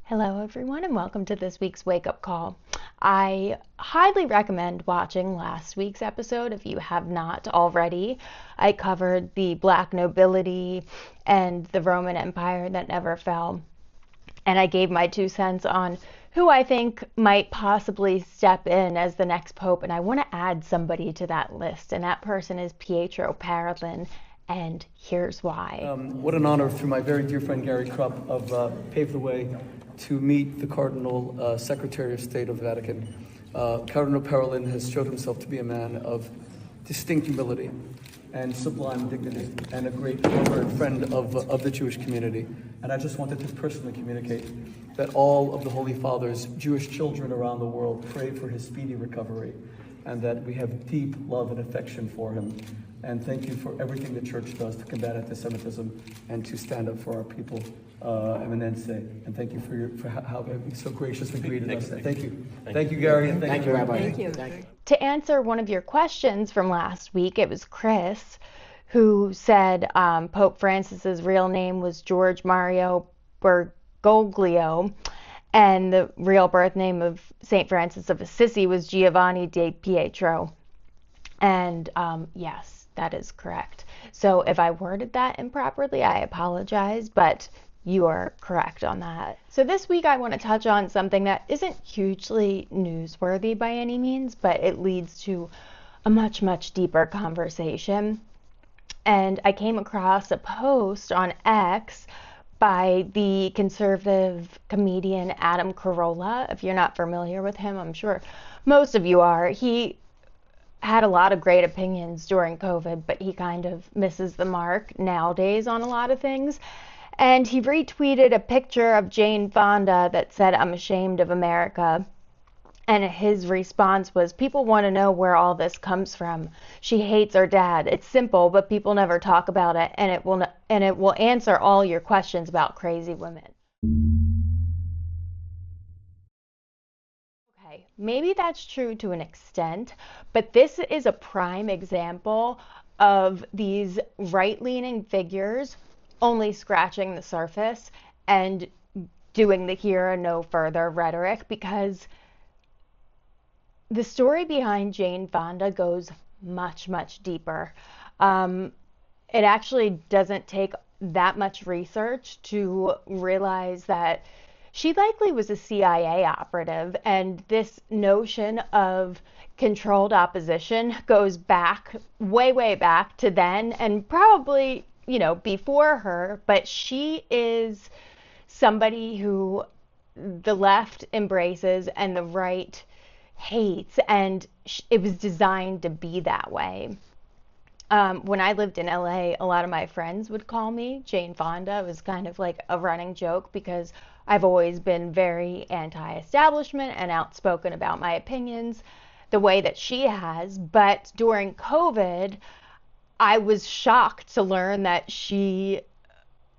Hello, everyone, and welcome to this week's Wake Up Call. I highly recommend watching last week's episode if you have not already. I covered the Black nobility and the Roman Empire that never fell, and I gave my 2 cents on who I think might possibly step in as the next pope, and I want to add somebody to that list, and that person is Pietro Parolin, and here's why. What an honor through my very dear friend Gary Krupp of Pave the Way to meet the Cardinal Secretary of State of the Vatican. Cardinal Parolin has showed himself to be a man of distinct humility and sublime dignity and a great lover and friend of the Jewish community. And I just wanted to personally communicate that all of the Holy Father's Jewish children around the world pray for his speedy recovery and that we have deep love and affection for him. And thank you for everything the Church does to combat anti-Semitism and to stand up for our people, Eminence. And thank you for how you so graciously greeted us. Thank you. Thank you, Gary, and thank you, Rabbi. Thank you. To answer one of your questions from last week, it was Chris who said Pope Francis's real name was George Mario Bergoglio, and the real birth name of St. Francis of Assisi was Giovanni de Pietro. And yes, that is correct. So if I worded that improperly, I apologize, but you are correct on that. So this week I want to touch on something that isn't hugely newsworthy by any means, but it leads to a much, much deeper conversation. And I came across a post on X by the conservative comedian Adam Carolla. If you're not familiar with him, I'm sure most of you are. He had a lot of great opinions during COVID, but he kind of misses the mark nowadays on a lot of things. And he retweeted a picture of Jane Fonda that said, "I'm ashamed of America." And his response was, "People want to know where all this comes from. She hates her dad. It's simple, but people never talk about it, and it will answer all your questions about crazy women." Okay, maybe that's true to an extent, but this is a prime example of these right-leaning figures only scratching the surface and doing the here and no further rhetoric, because the story behind Jane Fonda goes much, much deeper. It actually doesn't take that much research to realize that she likely was a CIA operative, and this notion of controlled opposition goes back, way, way back to then, and probably, before her, but she is somebody who the left embraces and the right hates, and it was designed to be that way. When I lived in LA, a lot of my friends would call me Jane Fonda. It was kind of like a running joke because I've always been very anti-establishment and outspoken about my opinions the way that she has. But during COVID, I was shocked to learn that she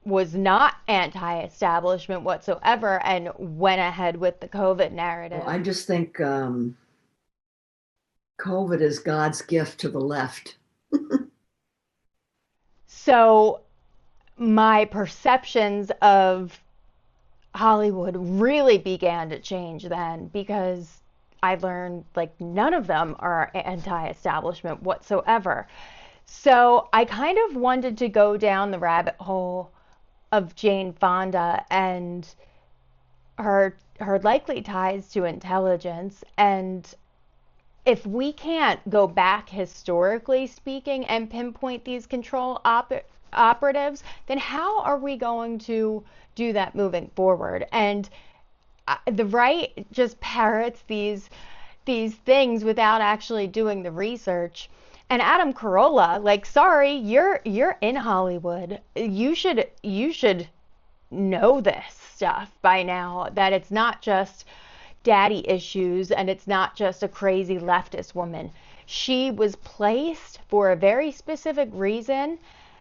was not anti-establishment whatsoever and went ahead with the COVID narrative. Well, I just think COVID is God's gift to the left. So my perceptions of Hollywood really began to change then, because I learned none of them are anti-establishment whatsoever. So I kind of wanted to go down the rabbit hole of Jane Fonda and her likely ties to intelligence. And if we can't go back historically speaking and pinpoint these control operatives, then how are we going to do that moving forward? And the right just parrots these things without actually doing the research. And Adam Carolla, sorry, you're in Hollywood. You should know this stuff by now, that it's not just daddy issues and it's not just a crazy leftist woman. She was placed for a very specific reason.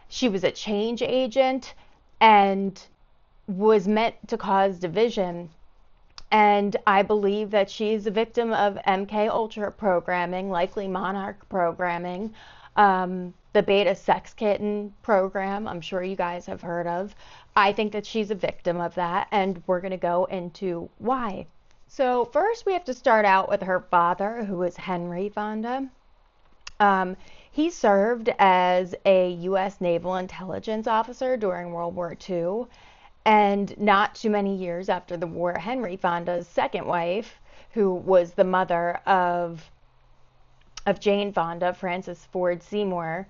She was a change agent and was meant to cause division. And I believe that she's a victim of MK Ultra programming, likely Monarch programming. The the beta sex kitten program. I'm sure you guys have heard of. I think that she's a victim of that, and we're going to go into why. So first we have to start out with her father, who was Henry Fonda. He served as a U.S. Naval Intelligence officer during World War II, and not too many years after the war, Henry Fonda's second wife, who was the mother of Jane Fonda, Frances Ford Seymour,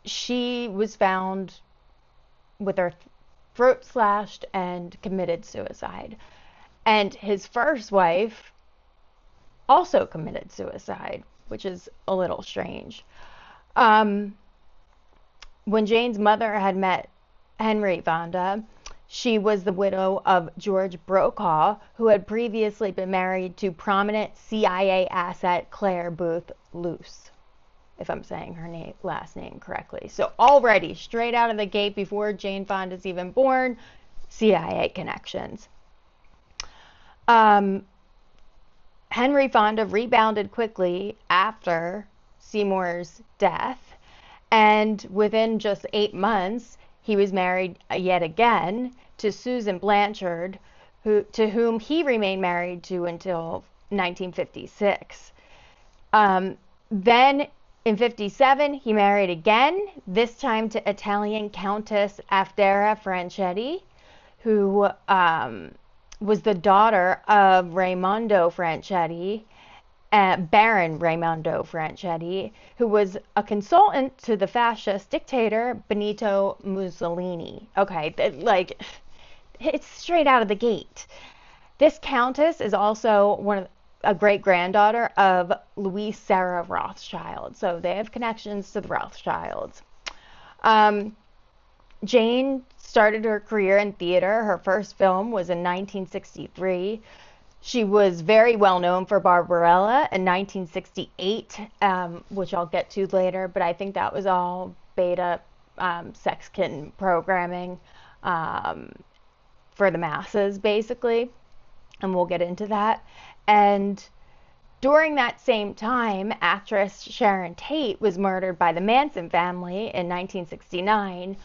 she was found with her throat slashed and committed suicide. And his first wife also committed suicide, which is a little strange. When Jane's mother had met Henry Fonda, she was the widow of George Brokaw, who had previously been married to prominent CIA asset Claire Booth Luce, if I'm saying her last name correctly. So already, straight out of the gate, before Jane Fonda's even born, CIA connections. Henry Fonda rebounded quickly after Seymour's death, and within just 8 months, he was married yet again to Susan Blanchard, to whom he remained married to until 1956. Then in 57, he married again, this time to Italian Countess Afdera Franchetti, who was the daughter of Raimondo Franchetti, Baron Raimondo Franchetti, who was a consultant to the fascist dictator Benito Mussolini. Okay, it's straight out of the gate. This countess is also a great-granddaughter of Louise Sarah Rothschild, so they have connections to the Rothschilds. Jane started her career in theater. Her first film was in 1963. She was very well known for Barbarella in 1968, which I'll get to later, but I think that was all beta sex kitten programming for the masses, basically, and we'll get into that. And during that same time, actress Sharon Tate was murdered by the Manson family in 1969.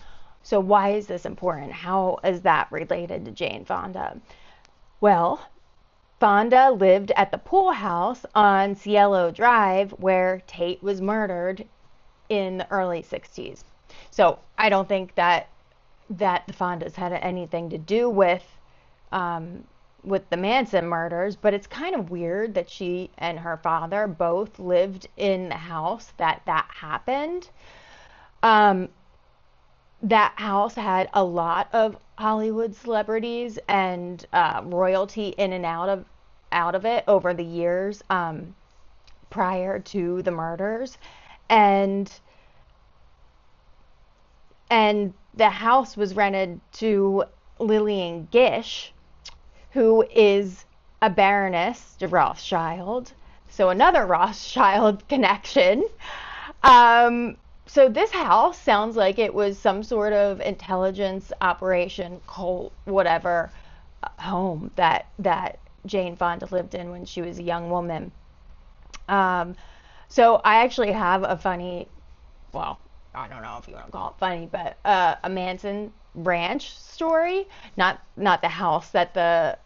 So why is this important? How is that related to Jane Fonda? Well, Fonda lived at the pool house on Cielo Drive where Tate was murdered in the early 60s. So I don't think that the Fondas had anything to do with the Manson murders, but it's kind of weird that she and her father both lived in the house that happened. That house had a lot of Hollywood celebrities and royalty in and out of it over the years prior to the murders, and the house was rented to Lillian Gish, who is a Baroness de Rothschild, so another Rothschild connection. So this house sounds like it was some sort of intelligence operation, cult, whatever, home that Jane Fonda lived in when she was a young woman. So I actually have a funny, well, I don't know if you want to call it funny, but a Manson ranch story. Not the house that the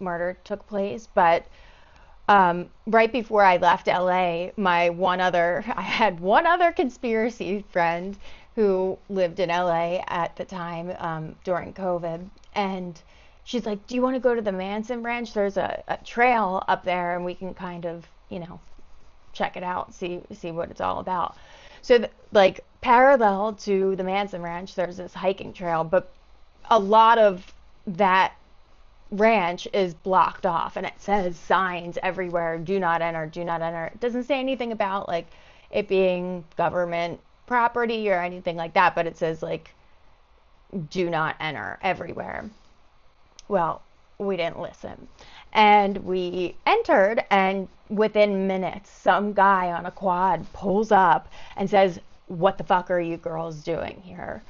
murder took place, but right before I left LA, I had one other conspiracy friend who lived in LA at the time during COVID, and she's like, "Do you want to go to the Manson Ranch? There's a trail up there, and we can kind of, check it out, see what it's all about." So, parallel to the Manson Ranch, there's this hiking trail, but a lot of that ranch is blocked off, and it says signs everywhere, "Do not enter, do not enter." It doesn't say anything about it being government property or anything like that, but it says "Do not enter" everywhere. Well, we didn't listen, and we entered, and within minutes some guy on a quad pulls up and says, "What the fuck are you girls doing here?"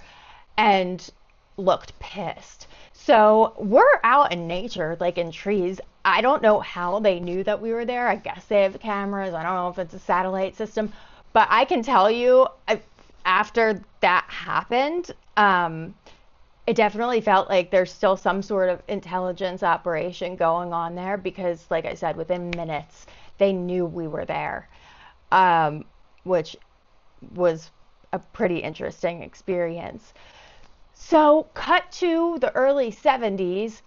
and looked pissed. So we're out in nature, in trees. I don't know how they knew that we were there. I guess they have cameras. I don't know if it's a satellite system, But I can tell you, after that happened, it definitely felt like there's still some sort of intelligence operation going on there because, like I said, within minutes, they knew we were there, which was a pretty interesting experience. So, cut to the early 70s.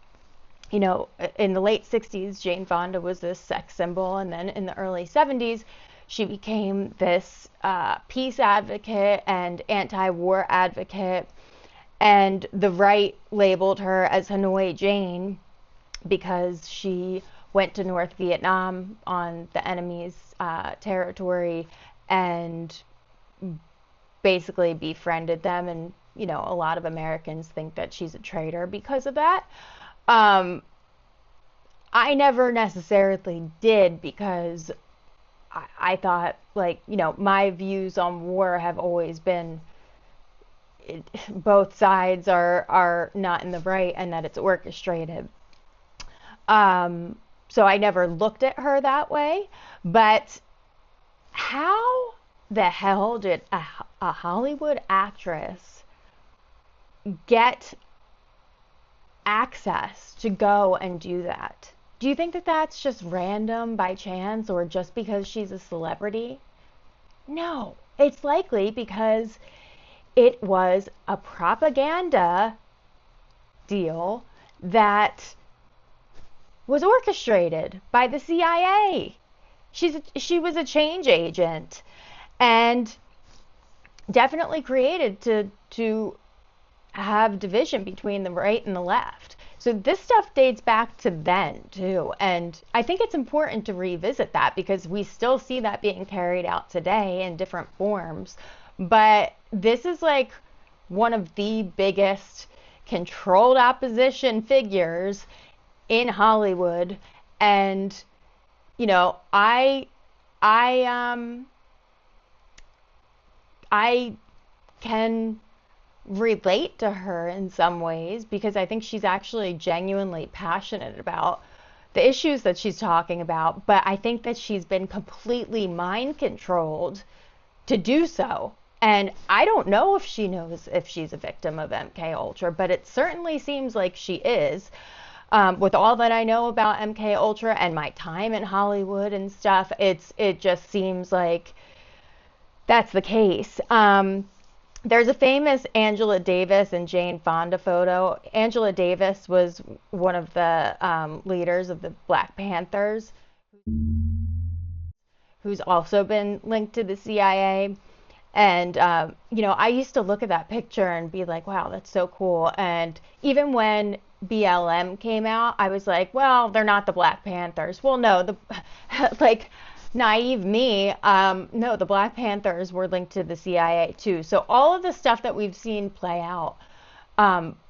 You know, in the late 60s, Jane Fonda was this sex symbol, and then in the early 70s, she became this peace advocate and anti-war advocate, and the right labeled her as Hanoi Jane because she went to North Vietnam on the enemy's territory and basically befriended them. And, you know, a lot of Americans think that she's a traitor because of that. I never necessarily did because I thought, like, you know, my views on war have always been both sides are not in the right and that it's orchestrated. So I never looked at her that way. But how the hell did a Hollywood actress get access to go and do that? Do you think that that's just random by chance or just because she's a celebrity? No, it's likely because it was a propaganda deal that was orchestrated by the CIA. She was a change agent and definitely created to have division between the right and the left. So this stuff dates back to then too. And I think it's important to revisit that because we still see that being carried out today in different forms. But this is like one of the biggest controlled opposition figures in Hollywood. And, you know, I can relate to her in some ways because I think she's actually genuinely passionate about the issues that she's talking about, but I think that she's been completely mind controlled to do so. And I don't know if she knows if she's a victim of MK Ultra, but it certainly seems like she is. With all that I know about MK Ultra and my time in Hollywood and stuff, it just seems like that's the case. There's a famous Angela Davis and Jane Fonda photo. Angela Davis was one of the leaders of the Black Panthers, who's also been linked to the CIA. And, you know, I used to look at that picture and be like, wow, that's so cool. And even when BLM came out, I was like, well, they're not the Black Panthers. Well, no, like, naive me, no, the Black Panthers were linked to the CIA too. So all of the stuff that we've seen play out,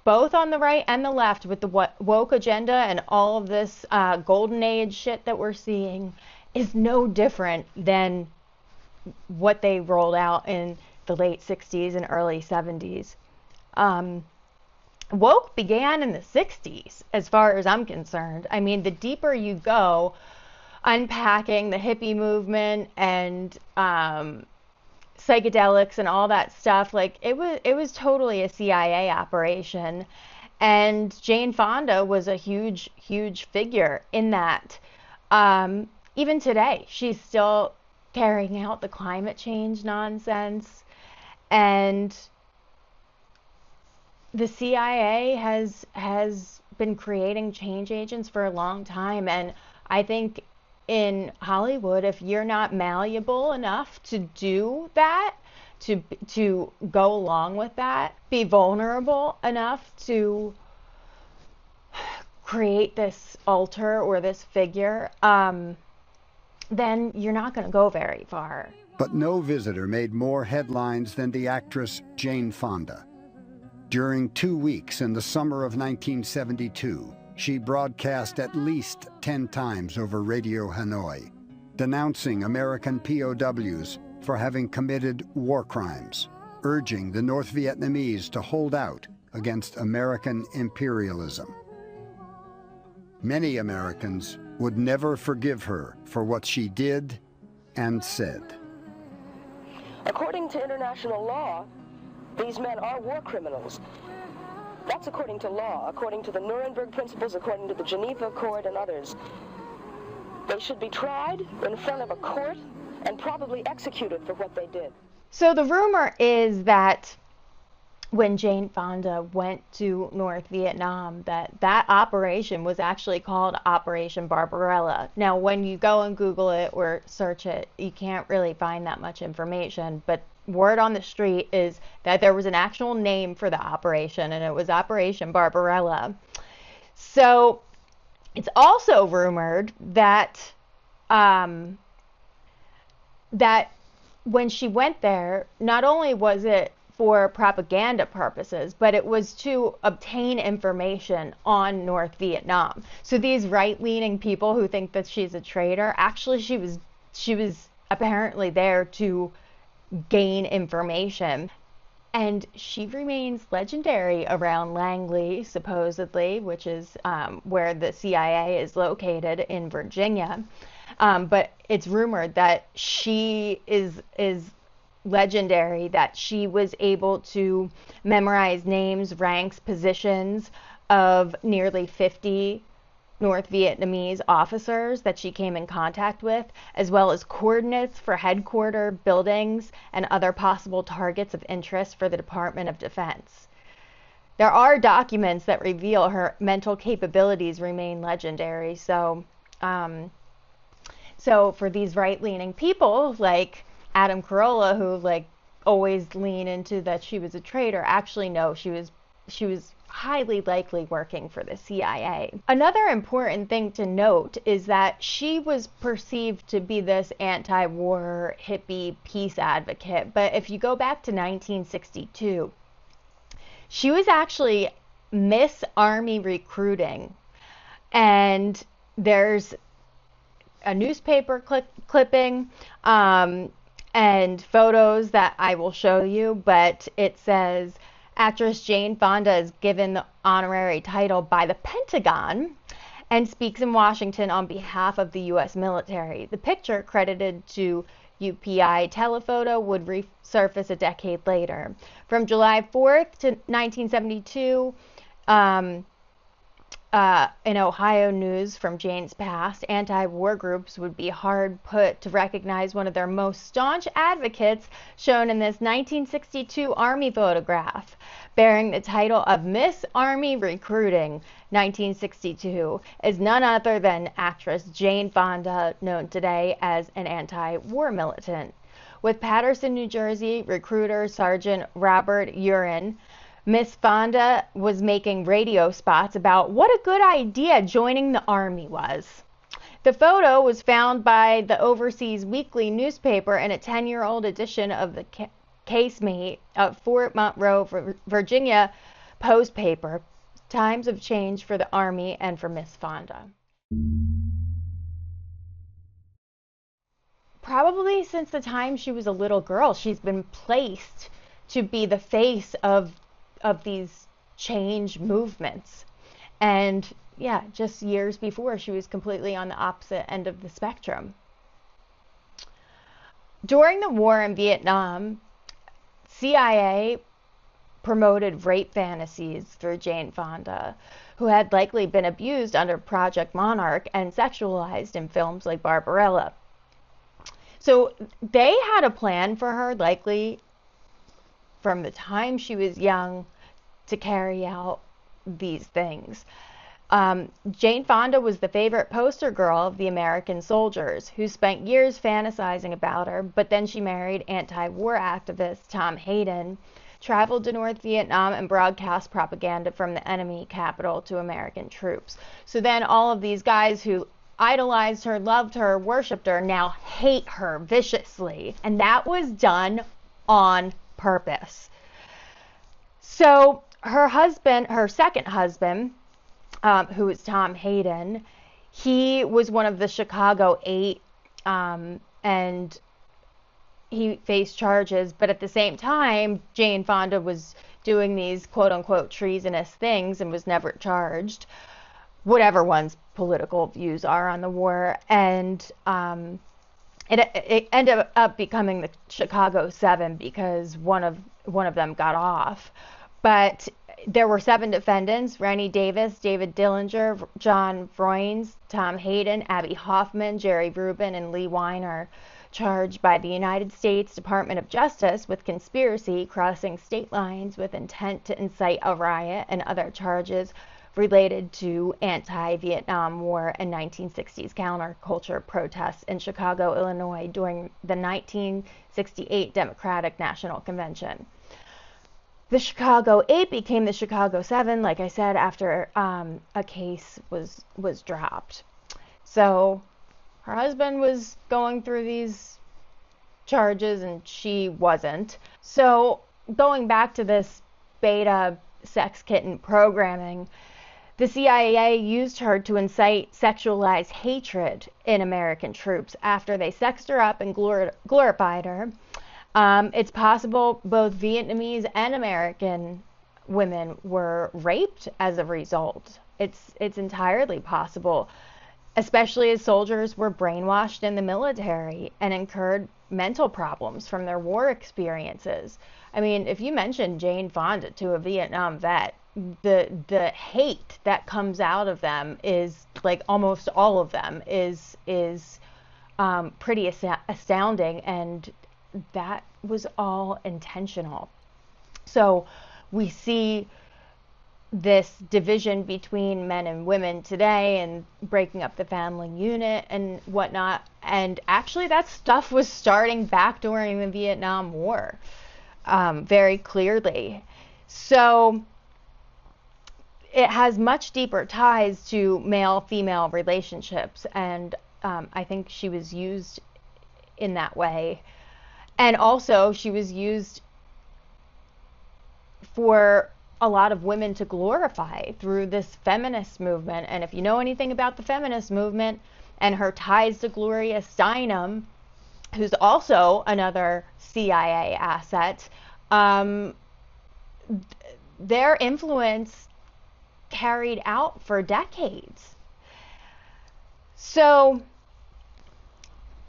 both on the right and the left with the woke agenda and all of this golden age shit that we're seeing is no different than what they rolled out in the late 60s and early 70s. Woke began in the 60s, as far as I'm concerned. I mean, the deeper you go, unpacking the hippie movement and psychedelics and all that stuff, like it was totally a CIA operation. And Jane Fonda was a huge figure in that. Even today, she's still carrying out the climate change nonsense, and the CIA has been creating change agents for a long time. And I think in Hollywood, if you're not malleable enough to do that, to go along with that, be vulnerable enough to create this altar or this figure, then you're not going to go very far. But no visitor made more headlines than the actress Jane Fonda. During 2 weeks in the summer of 1972, she broadcast at least 10 times over Radio Hanoi, denouncing American POWs for having committed war crimes, urging the North Vietnamese to hold out against American imperialism. Many Americans would never forgive her for what she did and said. According to international law, these men are war criminals. That's according to law, according to the Nuremberg principles, according to the Geneva Accord and others. They should be tried in front of a court and probably executed for what they did. So the rumor is that when Jane Fonda went to North Vietnam, that operation was actually called Operation Barbarella. Now, when you go and Google it or search it, you can't really find that much information, but word on the street is that there was an actual name for the operation, and it was Operation Barbarella. So it's also rumored that that when she went there, not only was it for propaganda purposes, but it was to obtain information on North Vietnam. So these right-leaning people who think that she's a traitor, actually she was apparently there to gain information. And she remains legendary around Langley, supposedly, which is where the CIA is located in Virginia. But it's rumored that she is legendary, that she was able to memorize names, ranks, positions of nearly 50 North Vietnamese officers that she came in contact with, as well as coordinates for headquarter buildings and other possible targets of interest for the Department of Defense. There are documents that reveal her mental capabilities remain legendary. So for these right-leaning people like Adam Carolla, who like always lean into that she was a traitor, actually no, she was highly likely working for the CIA. Another important thing to note is that she was perceived to be this anti-war hippie peace advocate, but if you go back to 1962, she was actually Miss Army recruiting, and there's a newspaper clipping and photos that I will show you, but it says actress Jane Fonda is given the honorary title by the Pentagon and speaks in Washington on behalf of the U.S. military. The picture, credited to UPI Telephoto, would resurface a decade later. From July 4th to 1972, in Ohio news from Jane's past, anti-war groups would be hard put to recognize one of their most staunch advocates, shown in this 1962 Army photograph, bearing the title of Miss Army Recruiting 1962, is none other than actress Jane Fonda, known today as an anti-war militant. With Paterson, New Jersey recruiter Sergeant Robert Urin, Miss Fonda was making radio spots about what a good idea joining the Army was. The photo was found by the Overseas Weekly newspaper in a 10-year-old edition of the casemate of Fort Monroe, Virginia Post paper. Times have changed for the Army and for Miss Fonda. Probably since the time she was a little girl, she's been placed to be the face of these change movements. And yeah, just years before, she was completely on the opposite end of the spectrum. During the war in Vietnam, CIA promoted rape fantasies through Jane Fonda, who had likely been abused under Project Monarch and sexualized in films like Barbarella. So they had a plan for her, likely from the time she was young, to carry out these things. Jane Fonda was the favorite poster girl of the American soldiers, who spent years fantasizing about her, but then she married anti-war activist Tom Hayden, traveled to North Vietnam, and broadcast propaganda from the enemy capital to American troops. So then all of these guys who idolized her, loved her, worshipped her, now hate her viciously. And that was done on purpose. So her husband, her second husband, who is Tom Hayden, he was one of the Chicago 8, and he faced charges. But at the same time, Jane Fonda was doing these quote-unquote treasonous things and was never charged, whatever one's political views are on the war. And it ended up becoming the Chicago 7 because one of them got off. But there were 7 defendants: Rennie Davis, David Dillinger, John Vroins, Tom Hayden, Abby Hoffman, Jerry Rubin, and Lee Weiner, charged by the United States Department of Justice with conspiracy crossing state lines with intent to incite a riot, and other charges related to anti-Vietnam War and 1960s counterculture protests in Chicago, Illinois during the 1968 Democratic National Convention. The Chicago 8 became the Chicago 7, like I said, after a case was dropped. So her husband was going through these charges and she wasn't. So going back to this beta sex kitten programming, the CIA used her to incite sexualized hatred in American troops after they sexed her up and glorified her. It's possible both Vietnamese and American women were raped as a result. It's entirely possible, especially as soldiers were brainwashed in the military and incurred mental problems from their war experiences. I mean, if you mention Jane Fonda to a Vietnam vet, the hate that comes out of them is, like, almost all of them is pretty astounding, and that was all intentional. So we see this division between men and women today and breaking up the family unit and whatnot. And actually that stuff was starting back during the Vietnam War, very clearly. So it has much deeper ties to male-female relationships, and I think she was used in that way. And also she was used for a lot of women to glorify through this feminist movement. And if you know anything about the feminist movement and her ties to Gloria Steinem, who's also another CIA asset, their influence carried out for decades. So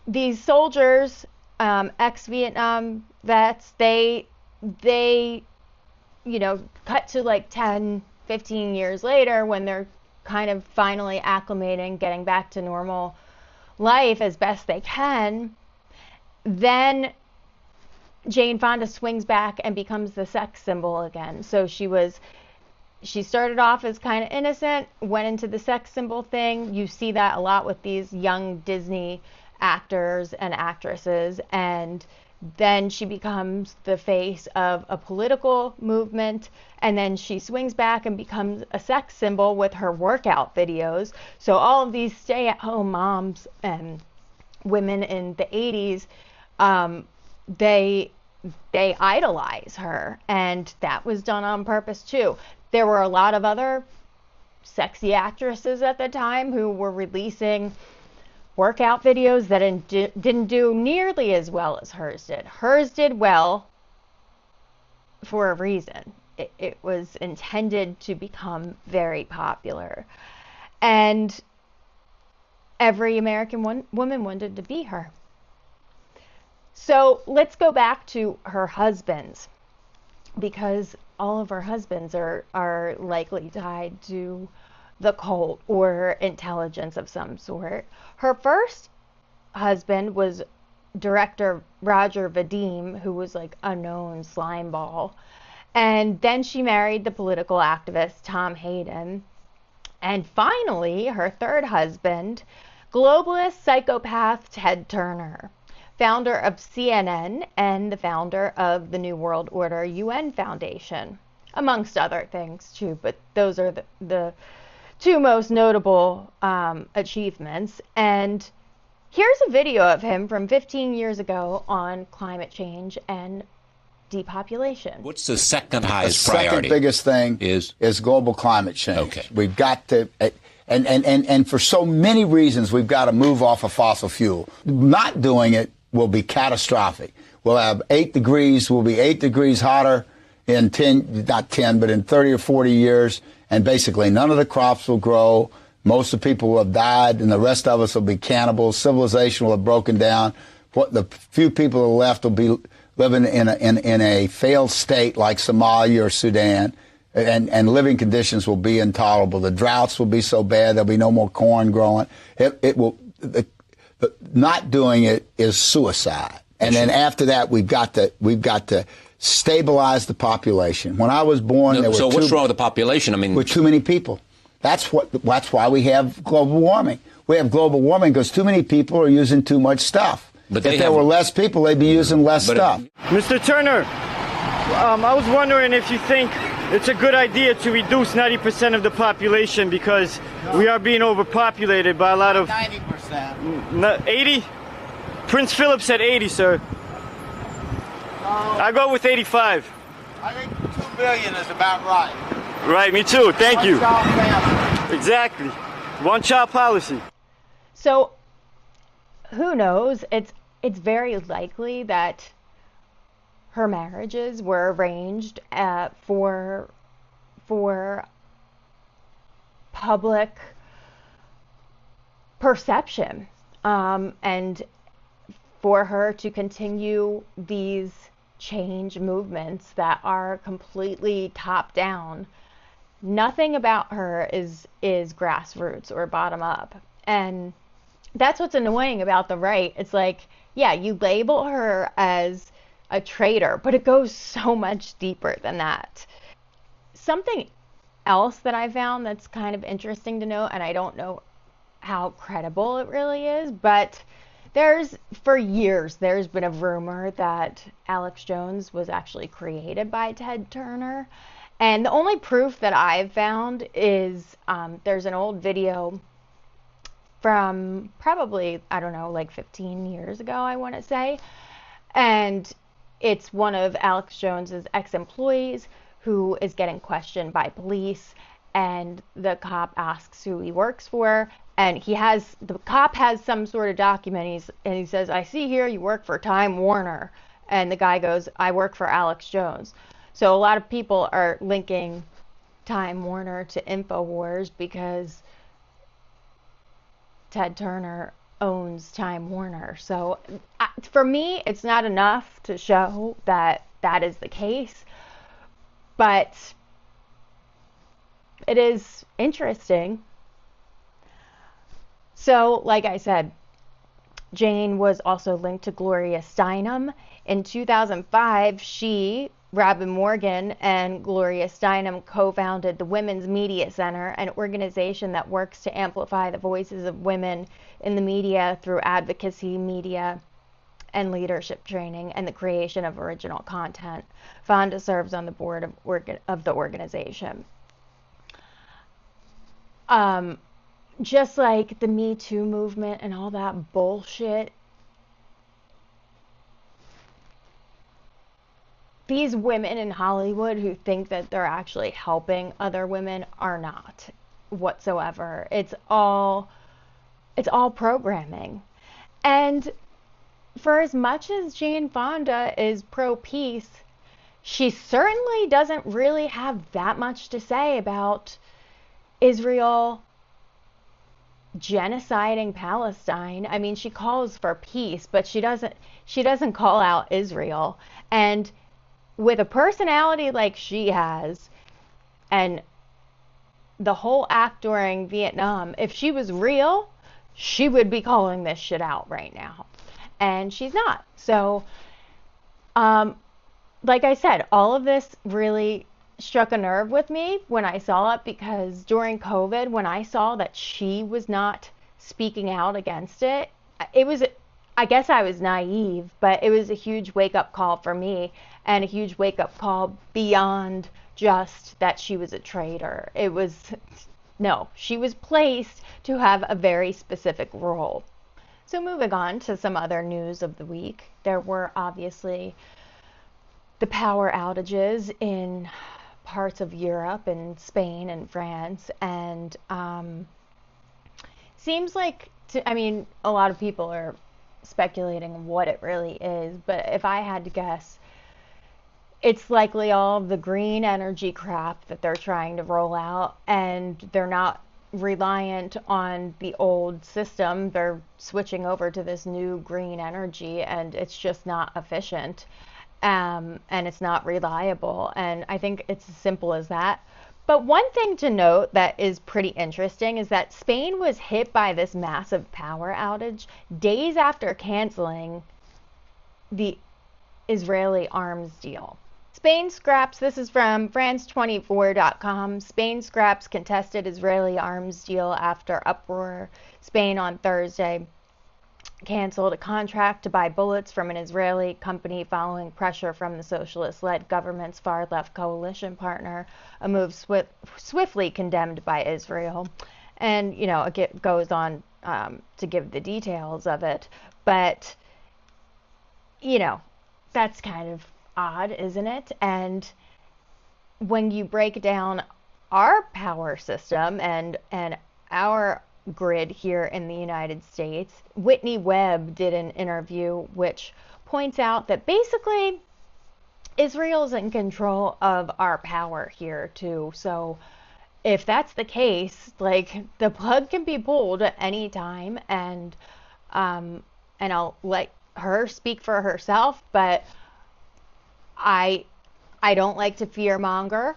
these soldiers, ex-Vietnam vets, they cut to like 10, 15 years later when they're kind of finally acclimating, getting back to normal life as best they can. Then Jane Fonda swings back and becomes the sex symbol again. So she started off as kind of innocent, went into the sex symbol thing. You see that a lot with these young Disney actors and actresses, and then she becomes the face of a political movement, and then she swings back and becomes a sex symbol with her workout videos. So all of these stay-at-home moms and women in the 80s, they idolize her, and that was done on purpose too. There were a lot of other sexy actresses at the time who were releasing workout videos that didn't do nearly as well as hers did. Hers did well for a reason. It was intended to become very popular. And every American woman wanted to be her. So let's go back to her husbands, because all of her husbands are likely tied to the cult or intelligence of some sort. Her first husband was director Roger Vadim, who was like a known slimeball. And then she married the political activist Tom Hayden. And finally, her third husband, globalist psychopath Ted Turner, founder of CNN and the founder of the New World Order UN Foundation, amongst other things too, but those are the two most notable achievements. And here's a video of him from 15 years ago on climate change and depopulation. What's the second highest priority? The second biggest thing is global climate change. Okay. We've got to, and for so many reasons, we've got to move off of fossil fuel. Not doing it will be catastrophic. We'll have 8 degrees, we'll be 8 degrees hotter in 10, not 10, but in 30 or 40 years. And basically none of the crops will grow. Most of the people will have died, and the rest of us will be cannibals. Civilization will have broken down. What the few people who are left will be living in a failed state like Somalia or Sudan, and living conditions will be intolerable. The droughts will be so bad there'll be no more corn growing. Not doing it is suicide. And then after that, we've got to stabilize the population. When I was born, there were so what's wrong with the population? I mean, with too many people. That's why we have global warming. We have global warming because too many people are using too much stuff. But if there were less people, they'd be using less stuff. Mr. Turner, I was wondering if you think it's a good idea to reduce 90% of the population because we are being overpopulated by a lot of... 90%. 80? Prince Philip said 80, sir. I go with 85. I think 2 billion is about right. Right, me too. Thank you. Exactly. One-child policy. So, who knows? It's very likely that her marriages were arranged for public perception, and for her to continue these change movements that are completely top down. Nothing about her is grassroots or bottom up. And that's what's annoying about the right. It's like, yeah, you label her as a traitor, but it goes so much deeper than that. Something else that I found that's kind of interesting to note, and I don't know how credible it really is, but for years there's been a rumor that Alex Jones was actually created by Ted Turner. And the only proof that I've found is there's an old video from probably, I don't know, like 15 years ago, I want to say. And it's one of Alex Jones's ex-employees who is getting questioned by police. And the cop asks who he works for. And the cop has some sort of document. And he says, I see here you work for Time Warner. And the guy goes, I work for Alex Jones. So a lot of people are linking Time Warner to InfoWars because Ted Turner owns Time Warner. So for me, it's not enough to show that that is the case. But it is interesting. So, like I said, Jane was also linked to Gloria Steinem. In 2005, Robin Morgan, and Gloria Steinem co-founded the Women's Media Center, an organization that works to amplify the voices of women in the media through advocacy, media, and leadership training, and the creation of original content. Fonda serves on the board of the organization. Just like the Me Too movement and all that bullshit, these women in Hollywood who think that they're actually helping other women are not whatsoever. It's all programming. And for as much as Jane Fonda is pro-peace, she certainly doesn't really have that much to say about Israel genociding Palestine. I mean, she calls for peace, but she doesn't call out Israel. And with a personality like she has, and the whole act during Vietnam, if she was real, she would be calling this shit out right now. And she's not. So, like I said, all of this really struck a nerve with me when I saw it, because during COVID, when I saw that she was not speaking out against it, I guess I was naive, but it was a huge wake-up call for me, and a huge wake-up call beyond just that she was a traitor. She was placed to have a very specific role. So moving on to some other news of the week, there were obviously the power outages in parts of Europe and Spain and France, and seems like, a lot of people are speculating what it really is, but if I had to guess, it's likely all of the green energy crap that they're trying to roll out, and they're not reliant on the old system. They're switching over to this new green energy, and it's just not efficient, and it's not reliable. And I think it's as simple as that. But one thing to note that is pretty interesting is that Spain was hit by this massive power outage days after canceling the Israeli arms deal. Spain scraps, this is from France24.com, Spain scraps contested Israeli arms deal after uproar. Spain on Thursday canceled a contract to buy bullets from an Israeli company following pressure from the socialist-led government's far-left coalition partner, a move swiftly condemned by Israel. And, it goes on to give the details of it. But, that's kind of odd, isn't it? And when you break down our power system and our grid here in the United States, Whitney Webb did an interview which points out that basically Israel's in control of our power here too. So if that's the case, like, the plug can be pulled at any time, and I'll let her speak for herself, but I don't like to fearmonger,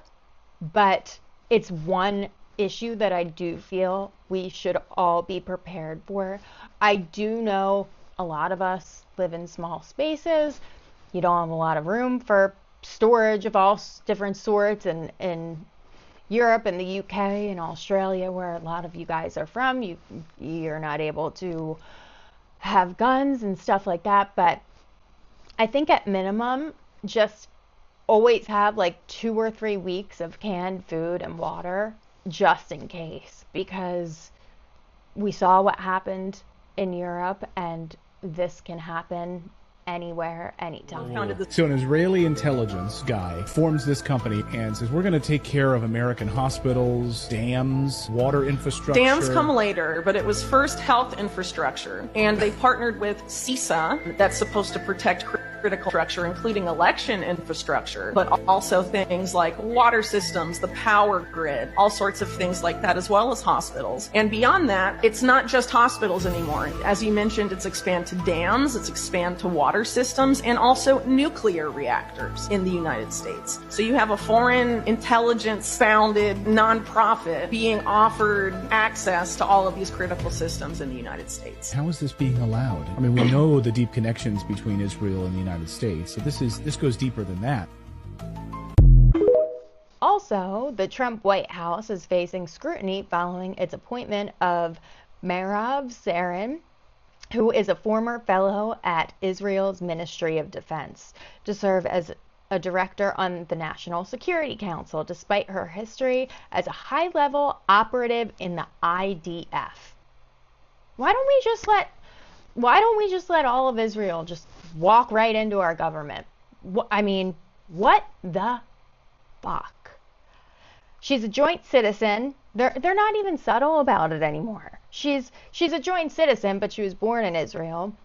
but it's one issue that I do feel we should all be prepared for. I do know a lot of us live in small spaces. You don't have a lot of room for storage of all different sorts, and in Europe and the UK and Australia, where a lot of you guys are from, you're not able to have guns and stuff like that. But I think at minimum, just always have like 2 or 3 weeks of canned food and water just in case, because we saw what happened in Europe, and this can happen anywhere, anytime. So an Israeli intelligence guy forms this company and says, we're going to take care of American hospitals, dams, water infrastructure. Dams come later, but it was first health infrastructure. And they partnered with CISA, that's supposed to protect critical structure, including election infrastructure, but also things like water systems, the power grid, all sorts of things like that, as well as hospitals. And beyond that, it's not just hospitals anymore. As you mentioned, it's expand to dams, it's expand to water systems, and also nuclear reactors in the United States. So you have a foreign intelligence-founded nonprofit being offered access to all of these critical systems in the United States. How is this being allowed? I mean, we know the deep connections between Israel and the United States, so this goes deeper than that. Also, the Trump White House is facing scrutiny following its appointment of Merav Sarin, who is a former fellow at Israel's Ministry of Defense, to serve as a director on the National Security Council, despite her history as a high-level operative in the IDF. Why don't we just let all of Israel just walk right into our government? I mean, what the fuck? She's a joint citizen. They're not even subtle about it anymore. She's a joint citizen, but she was born in Israel.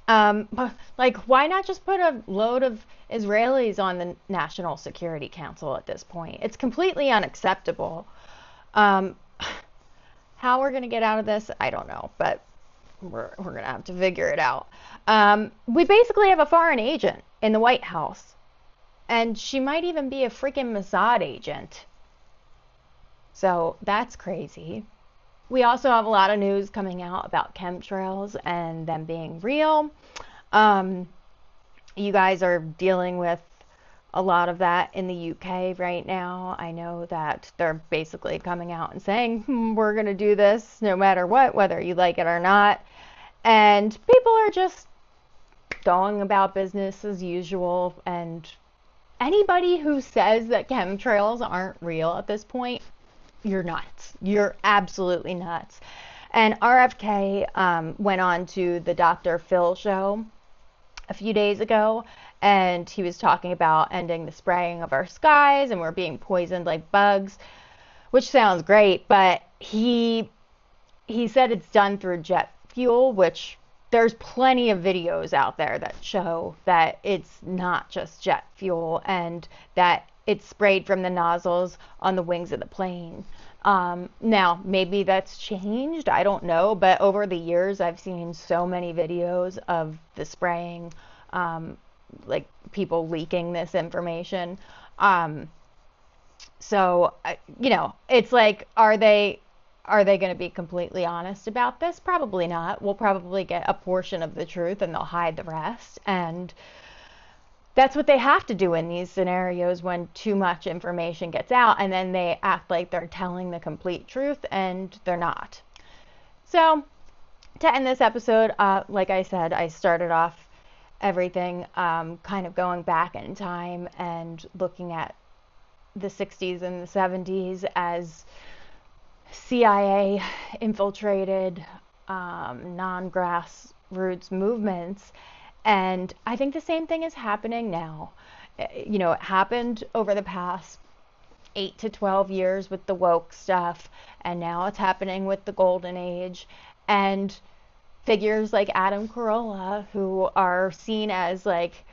Like, why not just put a load of Israelis on the National Security Council at this point? It's completely unacceptable. How we're going to get out of this, I don't know, but we're going to have to figure it out. We basically have a foreign agent in the White House, and she might even be a freaking Mossad agent. So that's crazy. We also have a lot of news coming out about chemtrails and them being real. You guys are dealing with a lot of that in the UK right now. I know that they're basically coming out and saying, we're going to do this no matter what, whether you like it or not. And people are just going about business as usual. And anybody who says that chemtrails aren't real at this point, you're nuts. You're absolutely nuts. And RFK went on to the Dr. Phil show a few days ago, and he was talking about ending the spraying of our skies and we're being poisoned like bugs, which sounds great, but he said it's done through jet fuel, which there's plenty of videos out there that show that it's not just jet fuel, and that it's sprayed from the nozzles on the wings of the plane. Now, maybe that's changed, I don't know, but over the years I've seen so many videos of the spraying, like people leaking this information. So, you know, it's like, are they going to be completely honest about this? Probably not. We'll probably get a portion of the truth and they'll hide the rest. And that's what they have to do in these scenarios when too much information gets out, and then they act like they're telling the complete truth and they're not. So to end this episode, like I said, I started off everything kind of going back in time and looking at the 60s and the 70s as CIA infiltrated non-grassroots movements. And I think the same thing is happening now. You know, it happened over the past 8 to 12 years with the woke stuff, and now it's happening with the golden age. And figures like Adam Carolla, who are seen as like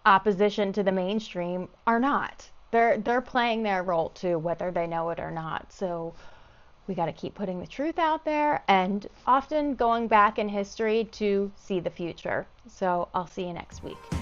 opposition to the mainstream, are not. They're playing their role too, whether they know it or not. So we got to keep putting the truth out there and often going back in history to see the future. So I'll see you next week.